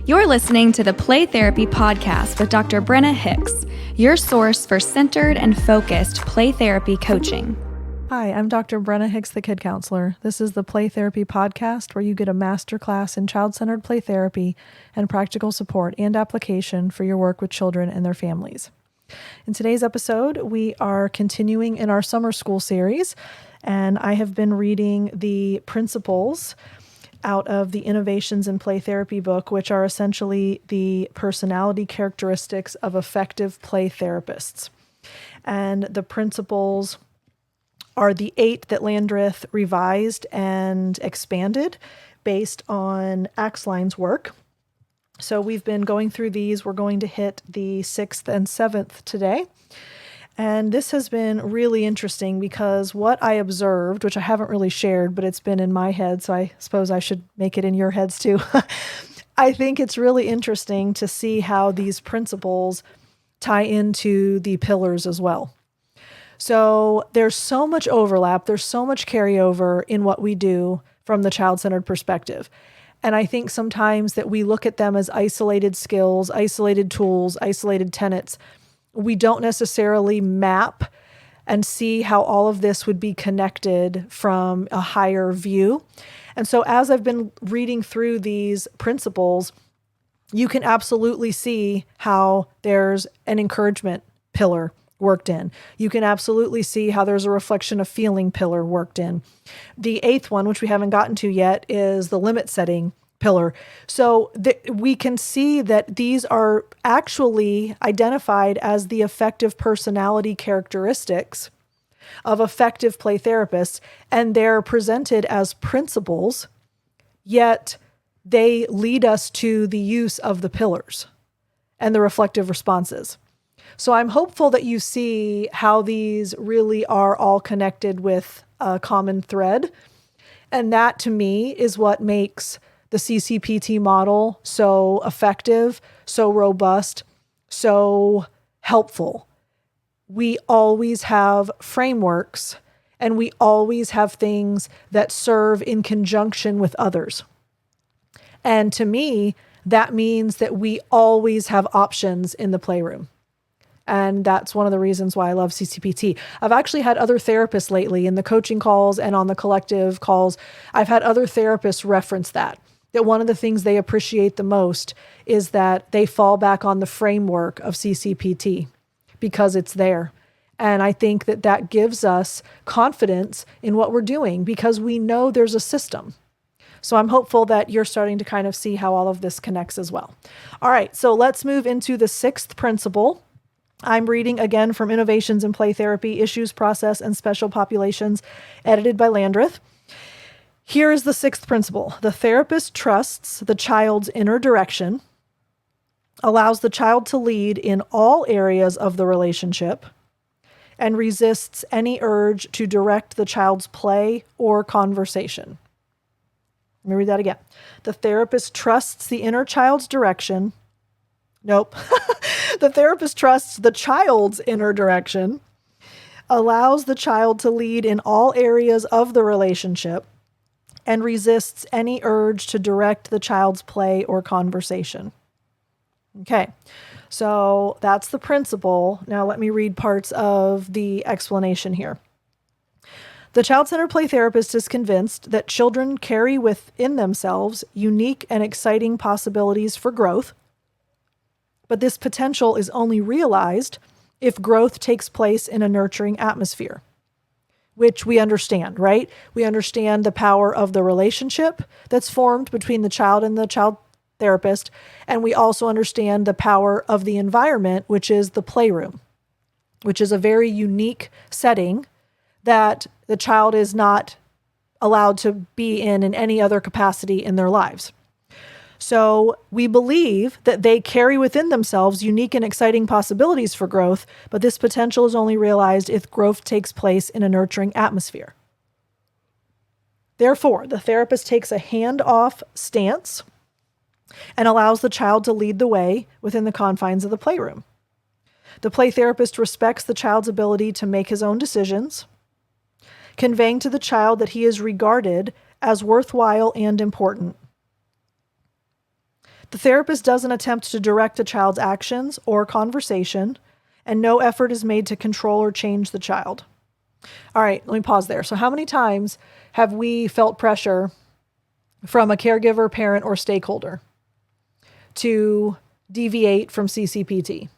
You're listening to the Play Therapy Podcast with Dr. Brenna Hicks, your source for centered and focused play therapy coaching. Hi, I'm Dr. Brenna Hicks, the Kid Counselor. This is the Play Therapy Podcast, where you get a masterclass in child-centered play therapy and practical support and application for your work with children and their families. In today's episode, we are continuing in our summer school series, and I have been reading the principles out of the Innovations in Play Therapy book, which are essentially the personality characteristics of effective play therapists. And the principles are the 8 that Landreth revised and expanded based on Axeline's work. So we've been going through these. We're going to hit the 6th and 7th today. And this has been really interesting because what I observed, which I haven't really shared, but it's been in my head, so I suppose I should make it in your heads too. I think it's really interesting to see how these principles tie into the pillars as well. So there's so much overlap, there's so much carryover in what we do from the child-centered perspective. And I think sometimes that we look at them as isolated skills, isolated tools, isolated tenets. We don't necessarily map and see how all of this would be connected from a higher view. And so as I've been reading through these principles, you can absolutely see how there's an encouragement pillar worked in. You can absolutely see how there's a reflection of feeling pillar worked in. The 8th one, which we haven't gotten to yet, is the limit setting pillar. So we can see that these are actually identified as the effective personality characteristics of effective play therapists, and they're presented as principles, yet they lead us to the use of the pillars and the reflective responses. So I'm hopeful that you see how these really are all connected with a common thread. And that, to me, is what makes the CCPT model so effective, so robust, so helpful. We always have frameworks, and we always have things that serve in conjunction with others. And to me, that means that we always have options in the playroom. And that's one of the reasons why I love CCPT. I've actually had other therapists lately in the coaching calls and on the collective calls. I've had other therapists reference that one of the things they appreciate the most is that they fall back on the framework of CCPT because it's there. And I think that that gives us confidence in what we're doing because we know there's a system. So I'm hopeful that you're starting to kind of see how all of this connects as well. All right, so let's move into the 6th principle. I'm reading again from Innovations in Play Therapy, Issues, Process, and Special Populations, edited by Landreth. Here is the 6th principle. The therapist trusts the child's inner direction, allows the child to lead in all areas of the relationship, and resists any urge to direct the child's play or conversation. Let me read that again. The therapist trusts the inner child's direction. Nope. The therapist trusts the child's inner direction, allows the child to lead in all areas of the relationship, and resists any urge to direct the child's play or conversation. Okay, so that's the principle. Now let me read parts of the explanation here. The child-centered play therapist is convinced that children carry within themselves unique and exciting possibilities for growth, but this potential is only realized if growth takes place in a nurturing atmosphere, which we understand, right? We understand the power of the relationship that's formed between the child and the child therapist, and we also understand the power of the environment, which is the playroom, which is a very unique setting that the child is not allowed to be in any other capacity in their lives. So we believe that they carry within themselves unique and exciting possibilities for growth, but this potential is only realized if growth takes place in a nurturing atmosphere. Therefore, the therapist takes a hand-off stance and allows the child to lead the way within the confines of the playroom. The play therapist respects the child's ability to make his own decisions, conveying to the child that he is regarded as worthwhile and important. The therapist doesn't attempt to direct a child's actions or conversation, and no effort is made to control or change the child. All right, let me pause there. So how many times have we felt pressure from a caregiver, parent, or stakeholder to deviate from CCPT?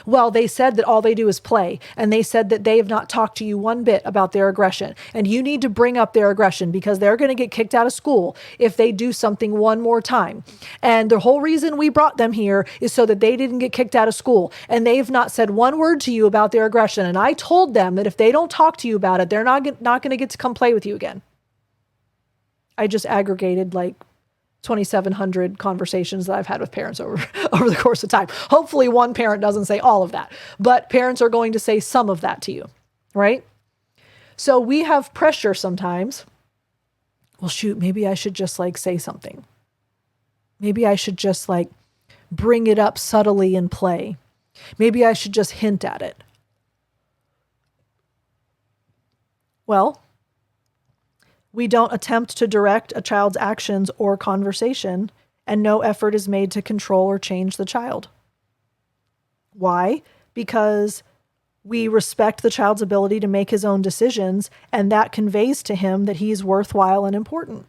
Well, they said that all they do is play, and they said that they have not talked to you one bit about their aggression, and you need to bring up their aggression because they're going to get kicked out of school if they do something one more time. And the whole reason we brought them here is so that they didn't get kicked out of school, and they've not said one word to you about their aggression. And I told them that if they don't talk to you about it, they're not going to get to come play with you again. I just aggregated like 2,700 conversations that I've had with parents over the course of time. Hopefully one parent doesn't say all of that, but parents are going to say some of that to you, right? So we have pressure sometimes. Well, shoot, maybe I should just like say something. Maybe I should just like bring it up subtly and play. Maybe I should just hint at it. Well, we don't attempt to direct a child's actions or conversation, and no effort is made to control or change the child. Why? Because we respect the child's ability to make his own decisions, and that conveys to him that he's worthwhile and important.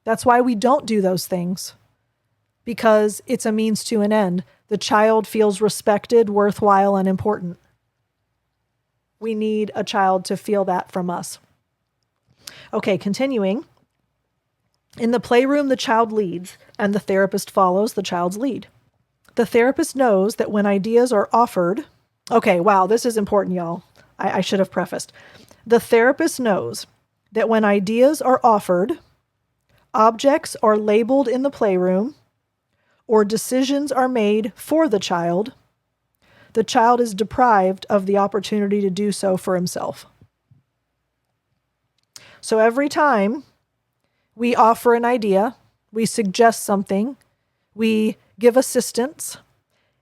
That's why we don't do those things, because it's a means to an end. The child feels respected, worthwhile, and important. We need a child to feel that from us. Okay, continuing. In the playroom, the child leads, and the therapist follows the child's lead. The therapist knows that when ideas are offered... Okay, wow, this is important, y'all. I should have prefaced. The therapist knows that when ideas are offered, objects are labeled in the playroom, or decisions are made for the child is deprived of the opportunity to do so for himself. So every time we offer an idea, we suggest something, we give assistance,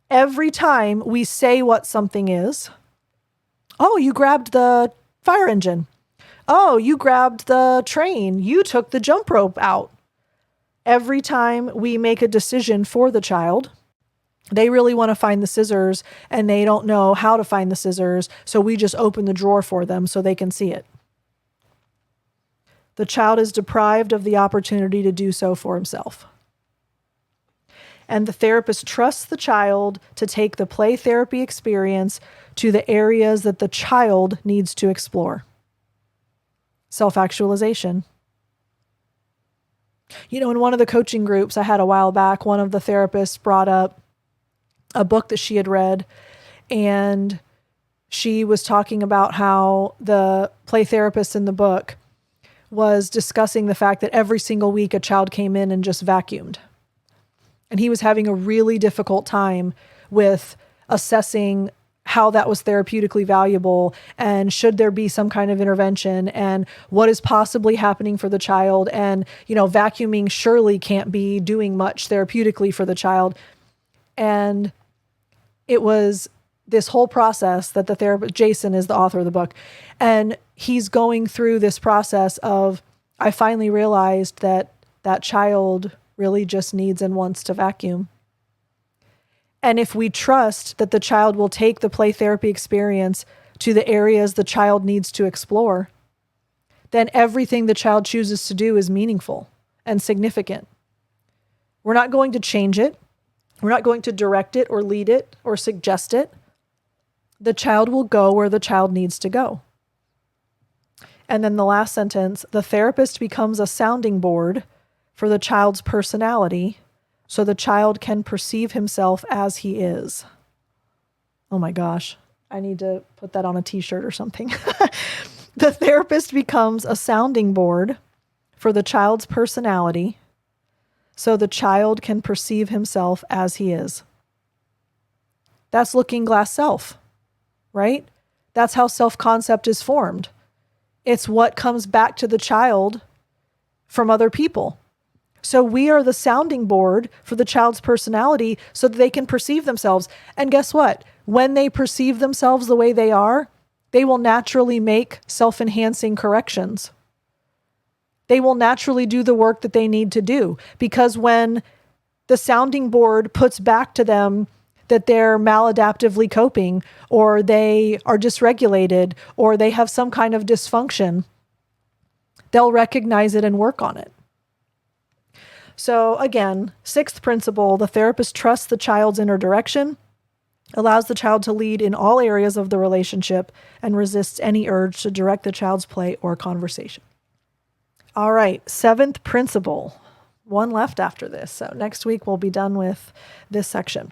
every time we say what something is, oh, you grabbed the fire engine. Oh, you grabbed the train. You took the jump rope out. Every time we make a decision for the child, they really want to find the scissors and they don't know how to find the scissors, so we just open the drawer for them so they can see it. The child is deprived of the opportunity to do so for himself. And the therapist trusts the child to take the play therapy experience to the areas that the child needs to explore. Self-actualization. You know, in one of the coaching groups I had a while back, one of the therapists brought up a book that she had read, and she was talking about how the play therapist in the book was discussing the fact that every single week a child came in and just vacuumed. And he was having a really difficult time with assessing how that was therapeutically valuable and should there be some kind of intervention and what is possibly happening for the child. And, you know, vacuuming surely can't be doing much therapeutically for the child. And it was this whole process that the therapist, Jason is the author of the book, and he's going through this process of, I finally realized that that child really just needs and wants to vacuum. And if we trust that the child will take the play therapy experience to the areas the child needs to explore, then everything the child chooses to do is meaningful and significant. We're not going to change it. We're not going to direct it or lead it or suggest it. The child will go where the child needs to go. And then the last sentence, the therapist becomes a sounding board for the child's personality so the child can perceive himself as he is. Oh my gosh, I need to put that on a t-shirt or something. The therapist becomes a sounding board for the child's personality so the child can perceive himself as he is. That's looking glass self, right? That's how self-concept is formed. It's what comes back to the child from other people. So we are the sounding board for the child's personality so that they can perceive themselves. And guess what? When they perceive themselves the way they are, they will naturally make self-enhancing corrections. They will naturally do the work that they need to do, because when the sounding board puts back to them that they're maladaptively coping, or they are dysregulated, or they have some kind of dysfunction, they'll recognize it and work on it. So again, sixth principle, the therapist trusts the child's inner direction, allows the child to lead in all areas of the relationship, and resists any urge to direct the child's play or conversation. All right, seventh principle. One left after this. So next week we'll be done with this section.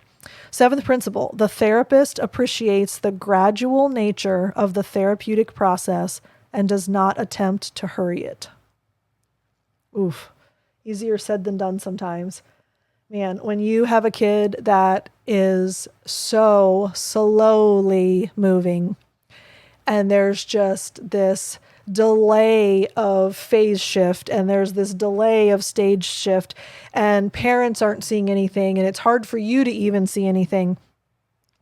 Seventh principle, the therapist appreciates the gradual nature of the therapeutic process and does not attempt to hurry it. Oof, easier said than done sometimes. Man, when you have a kid that is so slowly moving and there's just this delay of phase shift and there's this delay of stage shift and parents aren't seeing anything and it's hard for you to even see anything,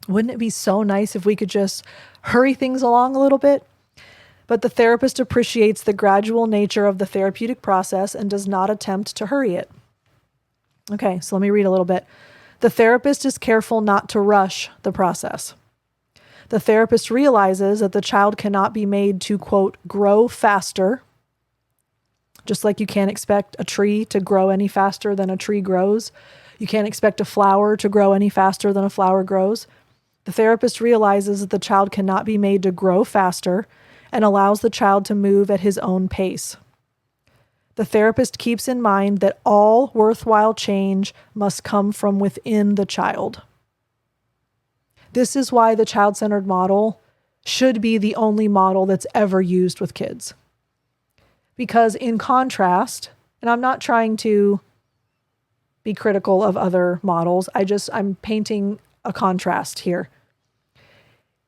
wouldn't it be so nice if we could just hurry things along a little bit? But the therapist appreciates the gradual nature of the therapeutic process and does not attempt to hurry it. Okay, so let me read a little bit. The therapist is careful not to rush the process. The therapist realizes that the child cannot be made to, quote, grow faster, just like you can't expect a tree to grow any faster than a tree grows. You can't expect a flower to grow any faster than a flower grows. The therapist realizes that the child cannot be made to grow faster and allows the child to move at his own pace. The therapist keeps in mind that all worthwhile change must come from within the child. This is why the child-centered model should be the only model that's ever used with kids. Because in contrast, and I'm not trying to be critical of other models, I'm painting a contrast here.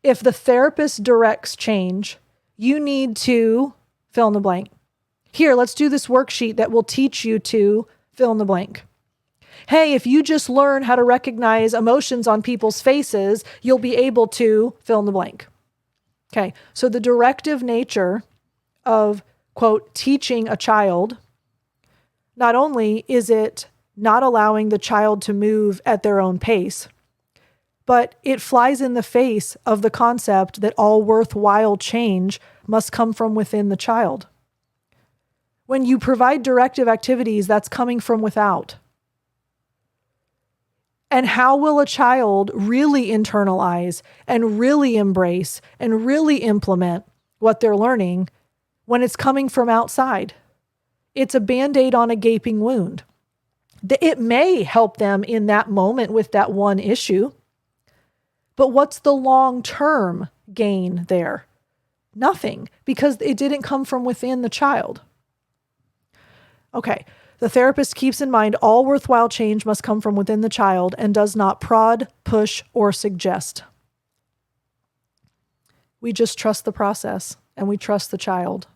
If the therapist directs change, you need to fill in the blank. Here, let's do this worksheet that will teach you to fill in the blank. Hey, if you just learn how to recognize emotions on people's faces, you'll be able to fill in the blank. Okay, so the directive nature of, quote, teaching a child, not only is it not allowing the child to move at their own pace, but it flies in the face of the concept that all worthwhile change must come from within the child. When you provide directive activities, that's coming from without. And how will a child really internalize and really embrace and really implement what they're learning when it's coming from outside? It's a Band-Aid on a gaping wound. It may help them in that moment with that one issue, but what's the long-term gain there? Nothing, because it didn't come from within the child. Okay. The therapist keeps in mind all worthwhile change must come from within the child and does not prod, push, or suggest. We just trust the process and we trust the child.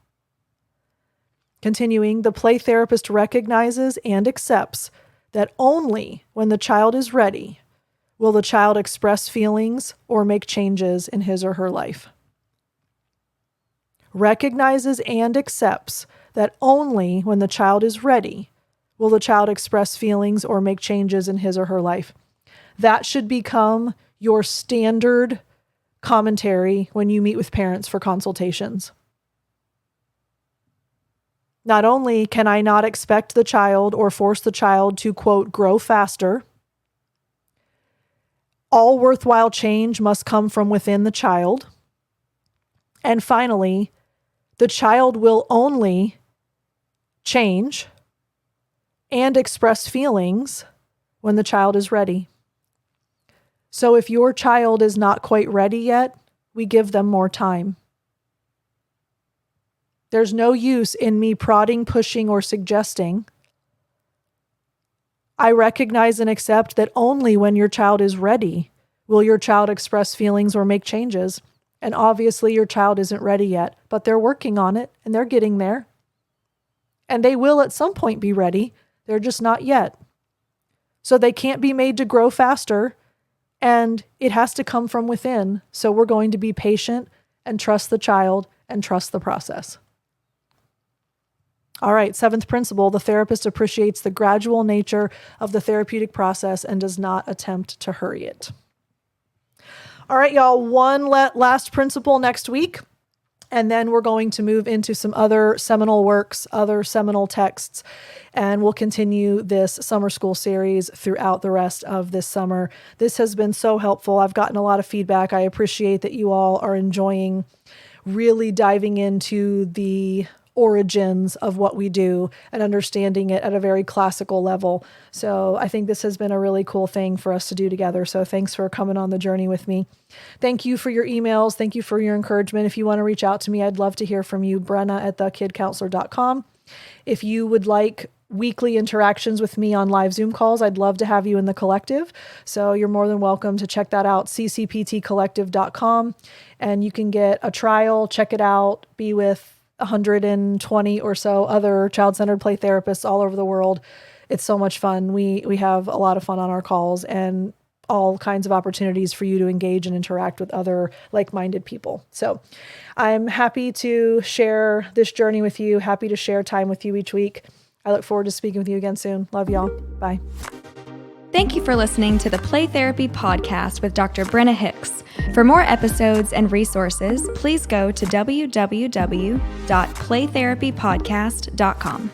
Continuing, the play therapist recognizes and accepts that only when the child is ready will the child express feelings or make changes in his or her life. Recognizes and accepts that only when the child is ready will the child express feelings or make changes in his or her life. That should become your standard commentary when you meet with parents for consultations. Not only can I not expect the child or force the child to, quote, grow faster, all worthwhile change must come from within the child. And finally, the child will only change and express feelings when the child is ready. So if your child is not quite ready yet, we give them more time. There's no use in me prodding, pushing, or suggesting. I recognize and accept that only when your child is ready will your child express feelings or make changes. And obviously your child isn't ready yet, but they're working on it and they're getting there. And they will at some point be ready. They're just not yet. So they can't be made to grow faster, and it has to come from within. So we're going to be patient and trust the child and trust the process. All right, seventh principle, the therapist appreciates the gradual nature of the therapeutic process and does not attempt to hurry it. All right, y'all, one last principle next week. And then we're going to move into some other seminal works, other seminal texts, and we'll continue this summer school series throughout the rest of this summer. This has been so helpful. I've gotten a lot of feedback. I appreciate that you all are enjoying really diving into the origins of what we do and understanding it at a very classical level. So I think this has been a really cool thing for us to do together. So thanks for coming on the journey with me. Thank you for your emails. Thank you for your encouragement. If you want to reach out to me, I'd love to hear from you. Brenna at thekidcounselor.com. If you would like weekly interactions with me on live Zoom calls, I'd love to have you in the collective. So you're more than welcome to check that out, ccptcollective.com. And you can get a trial, check it out, be with 120 or so other child-centered play therapists all over the world. It's so much fun. We have a lot of fun on our calls and all kinds of opportunities for you to engage and interact with other like-minded people. So I'm happy to share this journey with you, happy to share time with you each week. I look forward to speaking with you again soon. Love y'all. Bye. Thank you for listening to the Play Therapy Podcast with Dr. Brenna Hicks. For more episodes and resources, please go to www.playtherapypodcast.com.